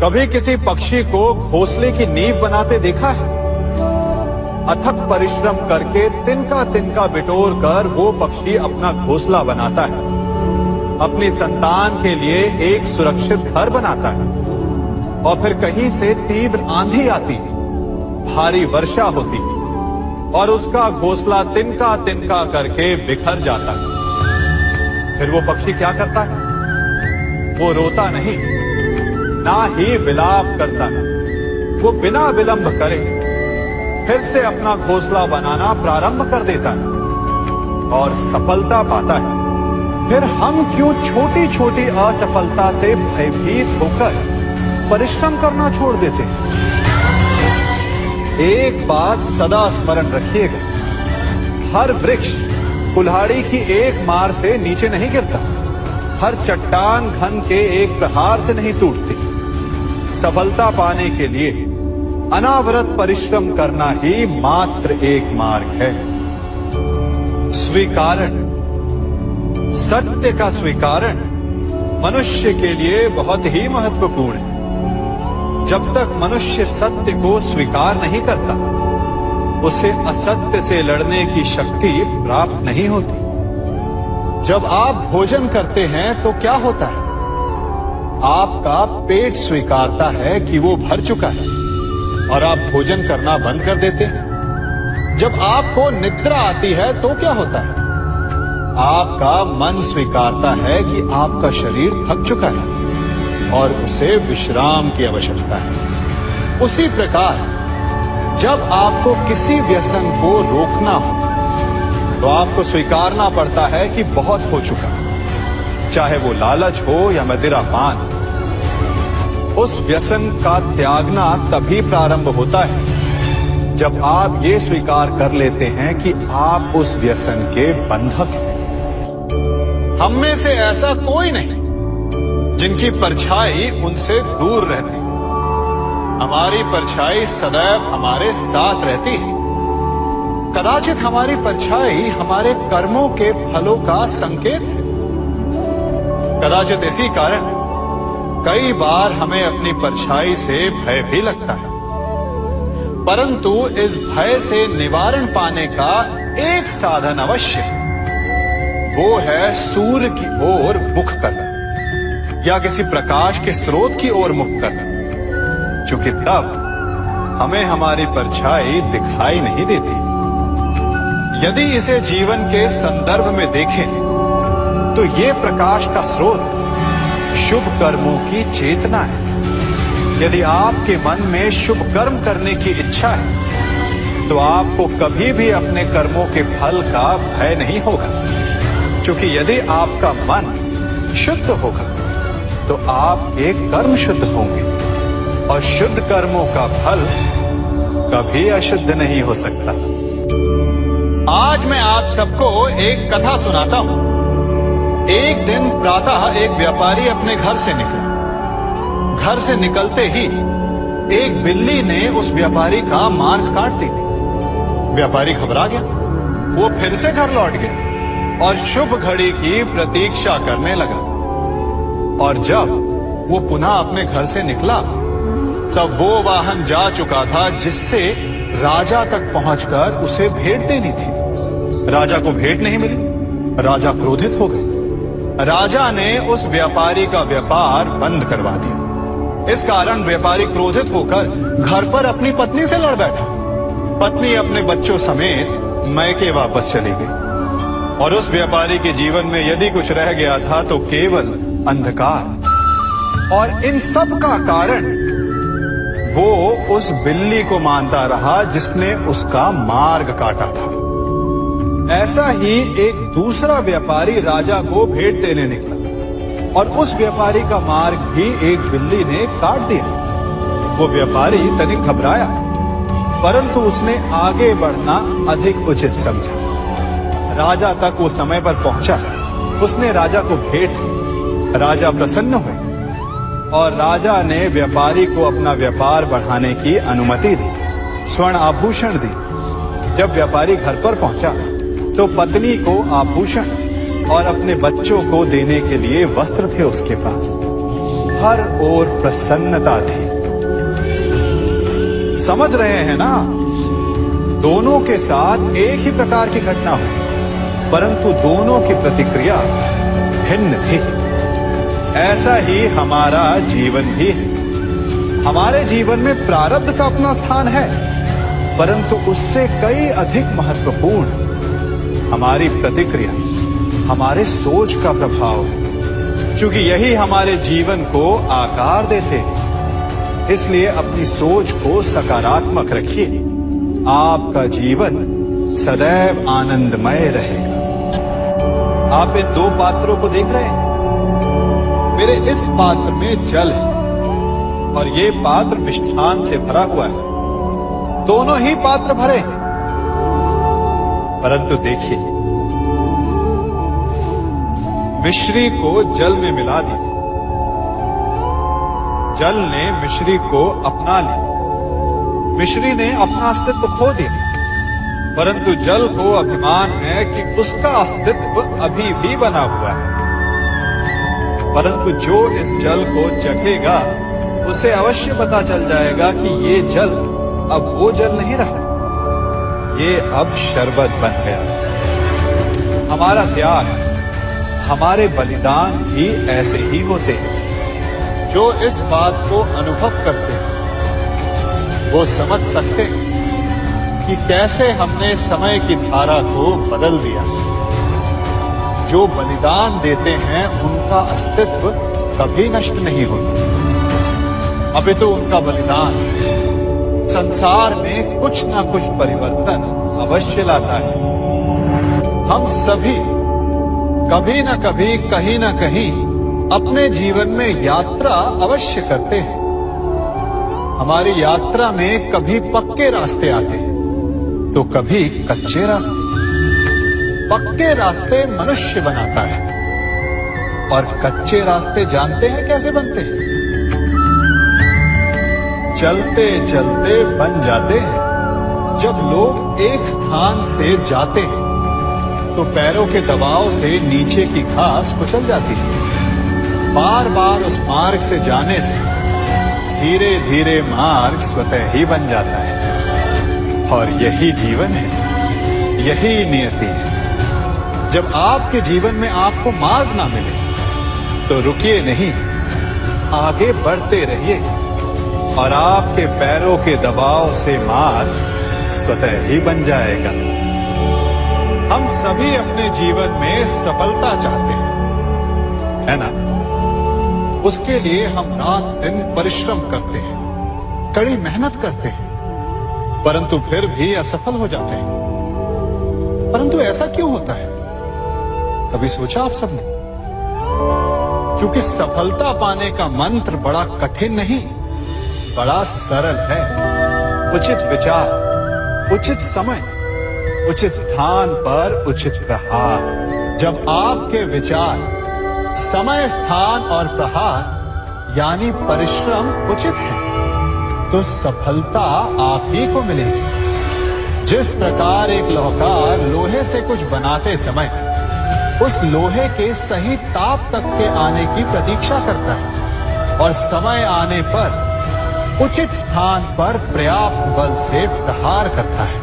कभी किसी पक्षी को घोंसले की नींव बनाते देखा है? अथक परिश्रम करके तिनका तिनका बिटोर कर वो पक्षी अपना घोंसला बनाता है, अपनी संतान के लिए एक सुरक्षित घर बनाता है। और फिर कहीं से तीव्र आंधी आती है, भारी वर्षा होती है और उसका घोंसला तिनका तिनका करके बिखर जाता है। फिर वो पक्षी क्या करता है? वो रोता नहीं, ना ही विलाप करता है। वो बिना विलंब करे फिर से अपना घोंसला बनाना प्रारंभ कर देता है और सफलता पाता है। फिर हम क्यों छोटी छोटी असफलता से भयभीत होकर परिश्रम करना छोड़ देते हैं? एक बात सदा स्मरण रखिएगा, हर वृक्ष कुल्हाड़ी की एक मार से नीचे नहीं गिरता, हर चट्टान घन के एक प्रहार से नहीं टूटती। सफलता पाने के लिए अनावरत परिश्रम करना ही मात्र एक मार्ग है। स्वीकारण, सत्य का स्वीकारण मनुष्य के लिए बहुत ही महत्वपूर्ण है। जब तक मनुष्य सत्य को स्वीकार नहीं करता, उसे असत्य से लड़ने की शक्ति प्राप्त नहीं होती। जब आप भोजन करते हैं तो क्या होता है? आपका पेट स्वीकारता है कि वो भर चुका है और आप भोजन करना बंद कर देते हैं। जब आपको निद्रा आती है तो क्या होता है? आपका मन स्वीकारता है कि आपका शरीर थक चुका है और उसे विश्राम की आवश्यकता है। उसी प्रकार जब आपको किसी व्यसन को रोकना हो तो आपको स्वीकारना पड़ता है कि बहुत हो चुका, चाहे वो लालच हो या मदिरापान। उस व्यसन का त्यागना तभी प्रारंभ होता है जब आप ये स्वीकार कर लेते हैं कि आप उस व्यसन के बंधक हैं। हम में से ऐसा कोई नहीं जिनकी परछाई उनसे दूर रहती। हमारी परछाई सदैव हमारे साथ रहती है। कदाचित हमारी परछाई हमारे कर्मों के फलों का संकेत है। कदाचित इसी कारण कई बार हमें अपनी परछाई से भय भी लगता है, परंतु इस भय से निवारण पाने का एक साधन अवश्य है। वो है सूर्य की ओर मुख करना या किसी प्रकाश के स्रोत की ओर मुख करना, क्योंकि तब हमें हमारी परछाई दिखाई नहीं देती। यदि इसे जीवन के संदर्भ में देखें तो ये प्रकाश का स्रोत शुभ कर्मों की चेतना है। यदि आपके मन में शुभ कर्म करने की इच्छा है तो आपको कभी भी अपने कर्मों के फल का भय नहीं होगा, क्योंकि यदि आपका मन शुद्ध होगा तो आप एक कर्म शुद्ध होंगे और शुद्ध कर्मों का फल कभी अशुद्ध नहीं हो सकता। आज मैं आप सबको एक कथा सुनाता हूं। एक दिन प्रातः एक व्यापारी अपने घर से निकला। घर से निकलते ही एक बिल्ली ने उस व्यापारी का मार्ग काट दी। व्यापारी घबरा गया। वो फिर से घर लौट गया और शुभ घड़ी की प्रतीक्षा करने लगा। और जब वो पुनः अपने घर से निकला तब वो वाहन जा चुका था जिससे राजा तक पहुंचकर उसे भेंट देनी थी। राजा को भेंट नहीं मिली। राजा क्रोधित हो गए। राजा ने उस व्यापारी का व्यापार बंद करवा दिया। इस कारण व्यापारी क्रोधित होकर घर पर अपनी पत्नी से लड़ बैठा। पत्नी अपने बच्चों समेत मैके वापस चली गई और उस व्यापारी के जीवन में यदि कुछ रह गया था तो केवल अंधकार। और इन सब का कारण वो उस बिल्ली को मानता रहा जिसने उसका मार्ग काटा था। ऐसा ही एक दूसरा व्यापारी राजा को भेंट देने निकला और उस व्यापारी का मार्ग भी एक बिल्ली ने काट दिया। वो व्यापारी तनिक घबराया, परंतु उसने आगे बढ़ना अधिक उचित समझा। राजा तक वो समय पर पहुंचा। उसने राजा को भेंट दी। राजा प्रसन्न हुए और राजा ने व्यापारी को अपना व्यापार बढ़ाने की अनुमति दी, स्वर्ण आभूषण दी। जब व्यापारी घर पर पहुंचा तो पत्नी को आभूषण और अपने बच्चों को देने के लिए वस्त्र थे उसके पास। हर ओर प्रसन्नता थी। समझ रहे हैं ना, दोनों के साथ एक ही प्रकार की घटना हुई, परंतु दोनों की प्रतिक्रिया भिन्न थी। ऐसा ही हमारा जीवन भी है। हमारे जीवन में प्रारब्ध का अपना स्थान है, परंतु उससे कई अधिक महत्वपूर्ण हमारी प्रतिक्रिया, हमारे सोच का प्रभाव है। क्योंकि यही हमारे जीवन को आकार देते हैं। इसलिए अपनी सोच को सकारात्मक रखिए। आपका जीवन सदैव आनंदमय रहेगा। आप इन दो पात्रों को देख रहे हैं। मेरे इस पात्र में जल है और ये पात्र मिष्ठान से भरा हुआ है। दोनों ही पात्र भरे हैं, परंतु देखिए, मिश्री को जल में मिला दिया, जल ने मिश्री को अपना लिया, मिश्री ने अपना अस्तित्व खो दिया। परंतु जल को अभिमान है कि उसका अस्तित्व अभी भी बना हुआ है। परंतु जो इस जल को चखेगा उसे अवश्य पता चल जाएगा कि ये जल अब वो जल नहीं रहा, ये अब शरबत बन गया। हमारा त्याग, हमारे बलिदान भी ऐसे ही होते हैं। जो इस बात को अनुभव करते हैं वो समझ सकते हैं कि कैसे हमने समय की धारा को बदल दिया। जो बलिदान देते हैं उनका अस्तित्व कभी नष्ट नहीं होता, अपितु उनका बलिदान संसार में कुछ ना कुछ परिवर्तन अवश्य लाता है। हम सभी कभी न कभी, कहीं न कहीं अपने जीवन में यात्रा अवश्य करते हैं। हमारी यात्रा में कभी पक्के रास्ते आते हैं तो कभी कच्चे रास्ते। पक्के रास्ते मनुष्य बनाता है और कच्चे रास्ते जानते हैं कैसे बनते हैं? चलते चलते बन जाते हैं। जब लोग एक स्थान से जाते हैं तो पैरों के दबाव से नीचे की घास कुचल जाती है। बार बार उस मार्ग से जाने से धीरे धीरे मार्ग स्वतः ही बन जाता है। और यही जीवन है, यही नियति है। जब आपके जीवन में आपको मार्ग ना मिले तो रुकिए नहीं, आगे बढ़ते रहिए और आपके पैरों के दबाव से मार्ग स्वतः ही बन जाएगा। हम सभी अपने जीवन में सफलता चाहते हैं, है ना? उसके लिए हम रात दिन परिश्रम करते हैं, कड़ी मेहनत करते हैं, परंतु फिर भी असफल हो जाते हैं। परंतु ऐसा क्यों होता है? कभी सोचा आप सबने? क्योंकि सफलता पाने का मंत्र बड़ा कठिन नहीं, बड़ा सरल है। उचित विचार, उचित समय, उचित स्थान पर उचित प्रहार। जब आपके विचार, समय, स्थान और प्रहार यानी परिश्रम उचित है तो सफलता आप ही को मिलेगी। जिस प्रकार एक लोहार लोहे से कुछ बनाते समय उस लोहे के सही ताप तक के आने की प्रतीक्षा करता है और समय आने पर उचित स्थान पर पर्याप्त बल से प्रहार करता है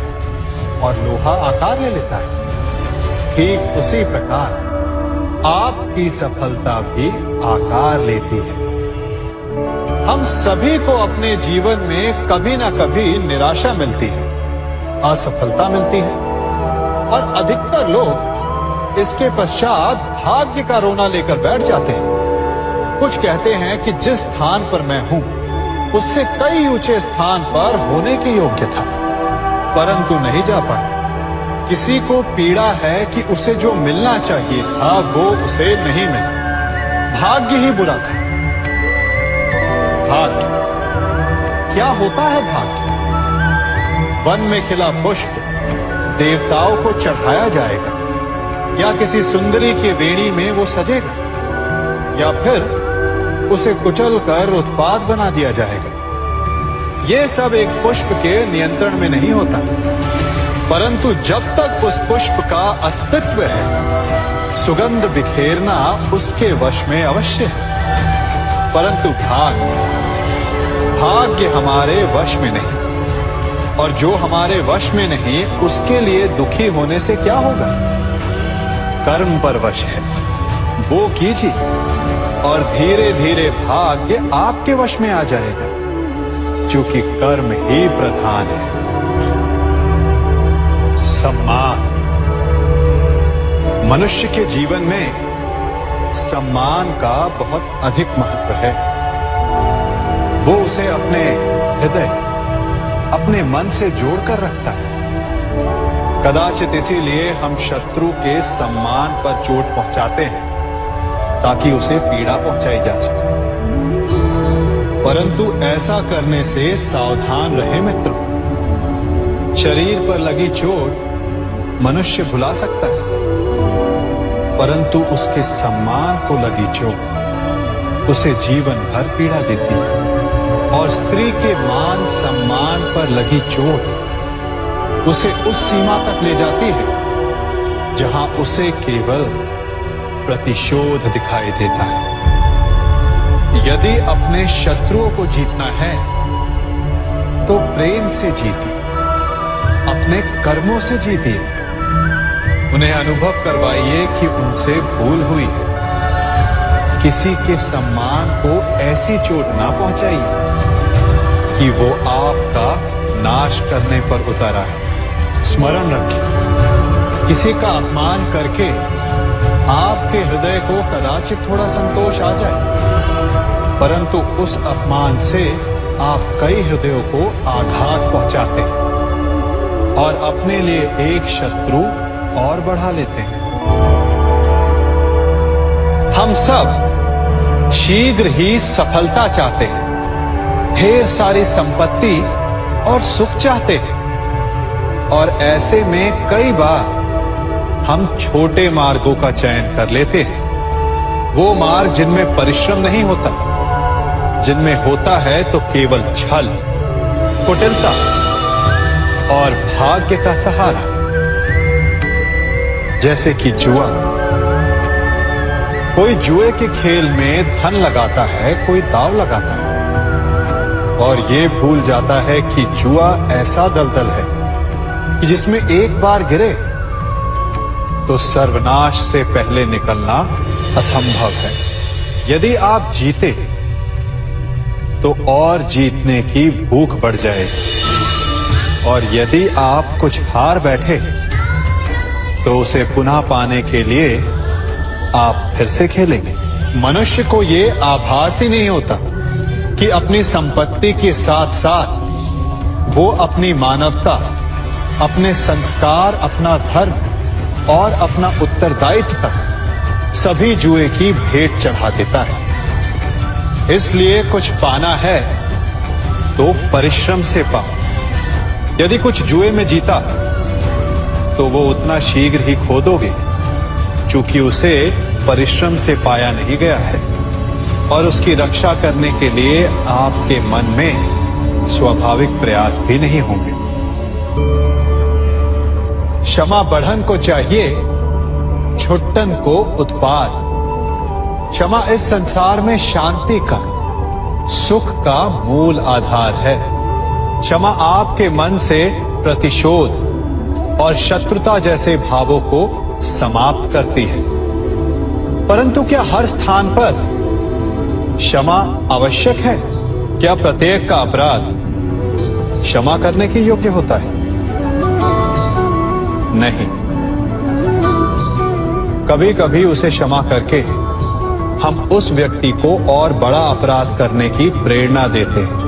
और लोहा आकार ले लेता है, ठीक उसी प्रकार आपकी सफलता भी आकार लेती है। हम सभी को अपने जीवन में कभी ना कभी निराशा मिलती है, असफलता मिलती है और अधिकतर लोग इसके पश्चात भाग्य का रोना लेकर बैठ जाते हैं। कुछ कहते हैं कि जिस स्थान पर मैं हूं उससे कई ऊंचे स्थान पर होने के योग्य था, परंतु नहीं जा पाया। किसी को पीड़ा है कि उसे जो मिलना चाहिए था वो उसे नहीं मिला, भाग्य ही बुरा था। भाग्य क्या होता है? भाग्य वन में खिला पुष्प देवताओं को चढ़ाया जाएगा या किसी सुंदरी की वेणी में वो सजेगा या फिर उसे कुचलकर उत्पाद बना दिया जाएगा। ये सब एक पुष्प के नियंत्रण में नहीं होता, परंतु जब तक उस पुष्प का अस्तित्व है सुगंध बिखेरना उसके वश में अवश्य है। परंतु भाग्य हमारे वश में नहीं, और जो हमारे वश में नहीं उसके लिए दुखी होने से क्या होगा। कर्म पर वश है, वो कीजिए और धीरे धीरे भाग्य आपके वश में आ जाएगा, क्योंकि कर्म ही प्रधान है। सम्मान। मनुष्य के जीवन में सम्मान का बहुत अधिक महत्व है। वो उसे अपने हृदय, अपने मन से जोड़कर रखता है। कदाचित इसीलिए हम शत्रु के सम्मान पर चोट पहुंचाते हैं ताकि उसे पीड़ा पहुंचाई जा सके। परंतु ऐसा करने से सावधान रहे मित्रों। शरीर पर लगी चोट मनुष्य भुला सकता है, परंतु उसके सम्मान को लगी चोट उसे जीवन भर पीड़ा देती है। और स्त्री के मान सम्मान पर लगी चोट उसे उस सीमा तक ले जाती है जहां उसे केवल प्रतिशोध दिखाई देता है। यदि अपने शत्रुओं को जीतना है तो प्रेम से जीतिए, अपने कर्मों से जीतिए। उन्हें अनुभव करवाइए कि उनसे भूल हुई है। किसी के सम्मान को ऐसी चोट ना पहुंचाइए कि वो आपका नाश करने पर उतर आए। स्मरण रखिए, किसी का अपमान करके आपके हृदय को कदाचित थोड़ा संतोष आ जाए, परंतु उस अपमान से आप कई हृदयों को आघात पहुंचाते हैं और अपने लिए एक शत्रु और बढ़ा लेते हैं। हम सब शीघ्र ही सफलता चाहते हैं, ढेर सारी संपत्ति और सुख चाहते हैं, और ऐसे में कई बार हम छोटे मार्गों का चयन कर लेते हैं। वो मार्ग जिनमें परिश्रम नहीं होता, जिनमें होता है तो केवल छल, कुटिलता और भाग्य का सहारा। जैसे कि जुआ। कोई जुए के खेल में धन लगाता है, कोई दांव लगाता है और ये भूल जाता है कि जुआ ऐसा दलदल है कि जिसमें एक बार गिरे तो सर्वनाश से पहले निकलना असंभव है। यदि आप जीते तो और जीतने की भूख बढ़ जाएगी, और यदि आप कुछ हार बैठे तो उसे पुनः पाने के लिए आप फिर से खेलेंगे। मनुष्य को ये आभास ही नहीं होता कि अपनी संपत्ति के साथ साथ वो अपनी मानवता, अपने संस्कार, अपना धर्म और अपना उत्तरदायित्व तक सभी जुए की भेंट चढ़ा देता है। इसलिए कुछ पाना है तो परिश्रम से पाओ। यदि कुछ जुए में जीता तो वो उतना शीघ्र ही खो दोगे, चूंकि उसे परिश्रम से पाया नहीं गया है, और उसकी रक्षा करने के लिए आपके मन में स्वाभाविक प्रयास भी नहीं होंगे। क्षमा बढ़न को चाहिए, छुट्टन को उत्पाद। क्षमा इस संसार में शांति का, सुख का मूल आधार है। क्षमा आपके मन से प्रतिशोध और शत्रुता जैसे भावों को समाप्त करती है। परंतु क्या हर स्थान पर क्षमा आवश्यक है? क्या प्रत्येक का अपराध क्षमा करने के योग्य होता है? नहीं। कभी कभी उसे क्षमा करके हम उस व्यक्ति को और बड़ा अपराध करने की प्रेरणा देते हैं,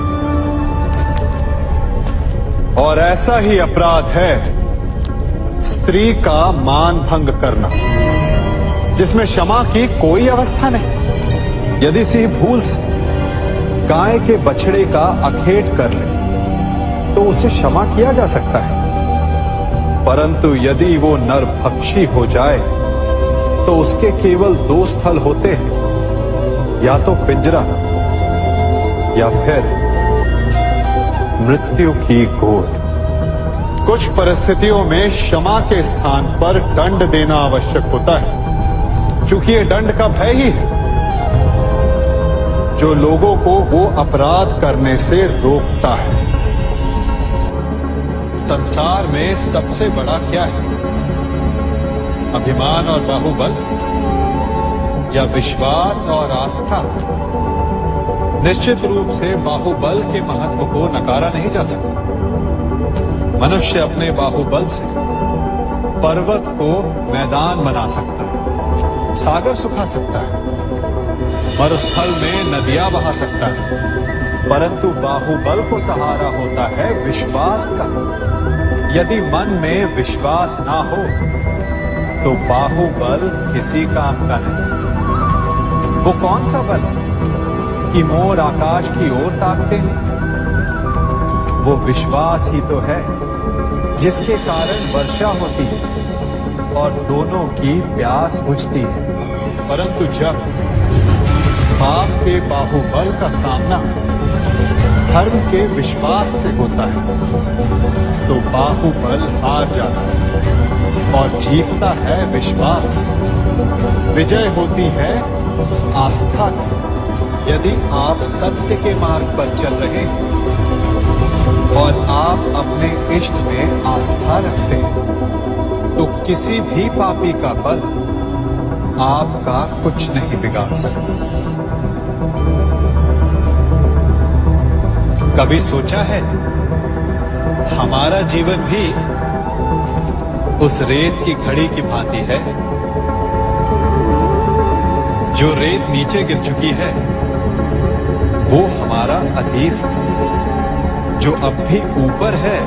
और ऐसा ही अपराध है स्त्री का मान भंग करना, जिसमें क्षमा की कोई अवस्था नहीं। यदि सिंह भूल से गाय के बछड़े का अखेट कर ले तो उसे क्षमा किया जा सकता है, परंतु यदि वो नरभक्षी हो जाए तो उसके केवल दो स्थल होते हैं, या तो पिंजरा या फिर मृत्यु की गोद। कुछ परिस्थितियों में क्षमा के स्थान पर दंड देना आवश्यक होता है, क्योंकि ये दंड का भय ही है। जो लोगों को वो अपराध करने से रोकता है। संसार में सबसे बड़ा क्या है? अभिमान और बाहुबल या विश्वास और आस्था? निश्चित रूप से बाहुबल के महत्व को नकारा नहीं जा सकता। मनुष्य अपने बाहुबल से पर्वत को मैदान बना सकता है, सागर सुखा सकता है, मरुस्थल में नदियां बहा सकता है, परंतु बाहुबल को सहारा होता है विश्वास का। यदि मन में विश्वास ना हो तो बाहुबल किसी काम का नहीं। वो कौन सा बल कि मोर आकाश की ओर ताकते हैं? वो विश्वास ही तो है जिसके कारण वर्षा होती है और दोनों की प्यास बुझती है। परंतु जब पाप के बाहुबल का सामना धर्म के विश्वास से होता है तो बाहुबल हार जाता है और जीतता है विश्वास। विजय होती है आस्था की। यदि आप सत्य के मार्ग पर चल रहे हैं और आप अपने इष्ट में आस्था रखते हैं तो किसी भी पापी का बल आपका कुछ नहीं बिगाड़ सकता। कभी सोचा है हमारा जीवन भी उस रेत की घड़ी की भांति है? जो रेत नीचे गिर चुकी है वो हमारा अतीत है, जो अब भी ऊपर है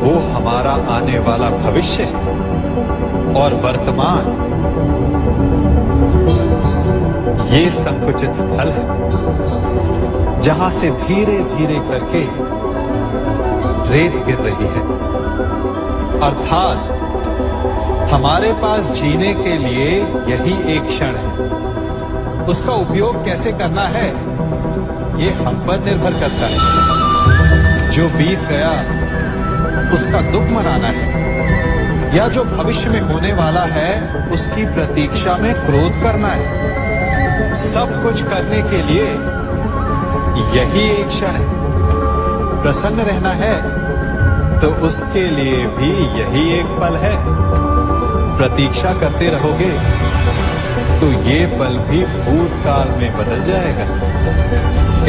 वो हमारा आने वाला भविष्य है, और वर्तमान ये संकुचित स्थल है जहां से धीरे धीरे करके रेत गिर रही है। अर्थात हमारे पास जीने के लिए यही एक क्षण है। उसका उपयोग कैसे करना है ये हम पर निर्भर करता है। जो बीत गया उसका दुख मनाना है या जो भविष्य में होने वाला है उसकी प्रतीक्षा में क्रोध करना है। सब कुछ करने के लिए यही एक क्षण है। प्रसन्न रहना है तो उसके लिए भी यही एक पल है। प्रतीक्षा करते रहोगे तो ये पल भी भूतकाल में बदल जाएगा।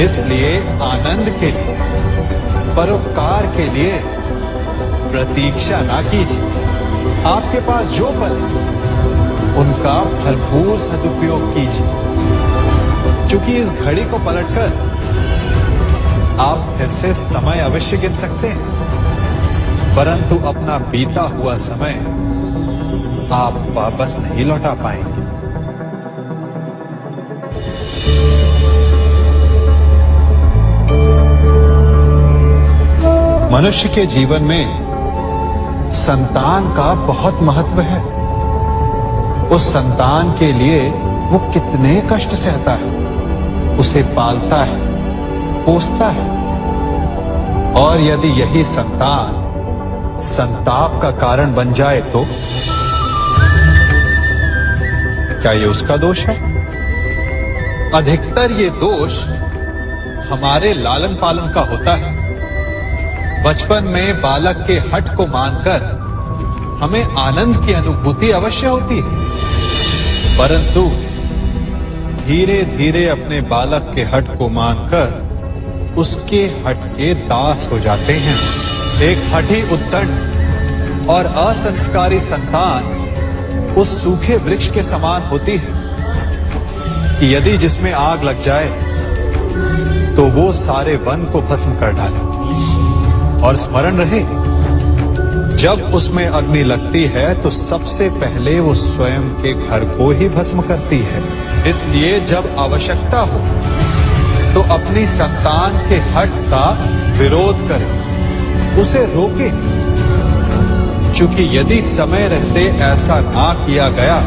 इसलिए आनंद के लिए, परोपकार के लिए प्रतीक्षा ना कीजिए। आपके पास जो पल उनका भरपूर सदुपयोग कीजिए, क्योंकि इस घड़ी को पलटकर आप फिर से समय अवश्य गिन सकते हैं, परंतु अपना बीता हुआ समय आप वापस नहीं लौटा पाएंगे। मनुष्य के जीवन में संतान का बहुत महत्व है। उस संतान के लिए वो कितने कष्ट सहता है, उसे पालता है, पोसता है, और यदि यही संतान संताप का कारण बन जाए तो क्या ये उसका दोष है? अधिकतर ये दोष हमारे लालन पालन का होता है। बचपन में बालक के हठ को मानकर हमें आनंद की अनुभूति अवश्य होती है, परंतु धीरे धीरे अपने बालक के हठ को मानकर उसके हठ के दास हो जाते हैं। एक हठी उद्दंड और असंस्कारी संतान उस सूखे वृक्ष के समान होती है कि यदि जिसमें आग लग जाए तो वो सारे वन को भस्म कर डाले। और स्मरण रहे, जब उसमें अग्नि लगती है तो सबसे पहले वो स्वयं के घर को ही भस्म करती है। इसलिए जब आवश्यकता हो तो अपनी संतान के हठ का विरोध करें, उसे रोके, क्योंकि यदि समय रहते ऐसा ना किया गया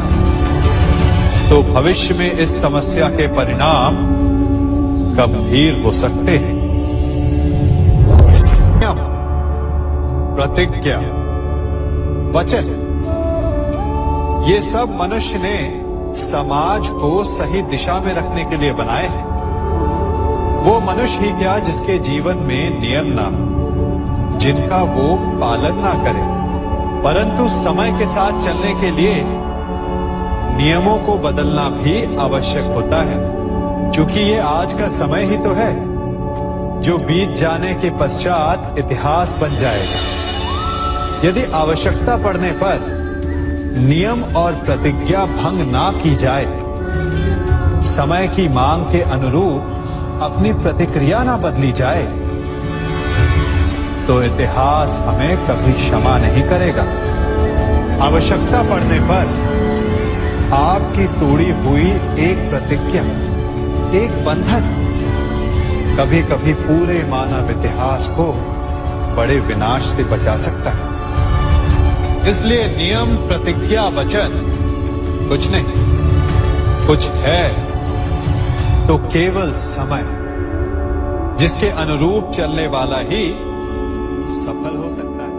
तो भविष्य में इस समस्या के परिणाम गंभीर हो सकते हैं। प्रतिज्ञा, वचन, ये सब मनुष्य ने समाज को सही दिशा में रखने के लिए बनाए हैं। वो मनुष्य ही क्या जिसके जीवन में नियम ना हो, जिनका वो पालन ना करे, परंतु समय के साथ चलने के लिए नियमों को बदलना भी आवश्यक होता है, क्योंकि ये आज का समय ही तो है जो बीत जाने के पश्चात इतिहास बन जाएगा। यदि आवश्यकता पड़ने पर नियम और प्रतिज्ञा भंग ना की जाए, समय की मांग के अनुरूप अपनी प्रतिक्रिया ना बदली जाए, तो इतिहास हमें कभी क्षमा नहीं करेगा। आवश्यकता पड़ने पर आपकी तोड़ी हुई एक प्रतिज्ञा, एक बंधन कभी कभी पूरे मानव इतिहास को बड़े विनाश से बचा सकता है। इसलिए नियम, प्रतिज्ञा, वचन कुछ नहीं, कुछ है तो केवल समय, जिसके अनुरूप चलने वाला ही सफल हो सकता है।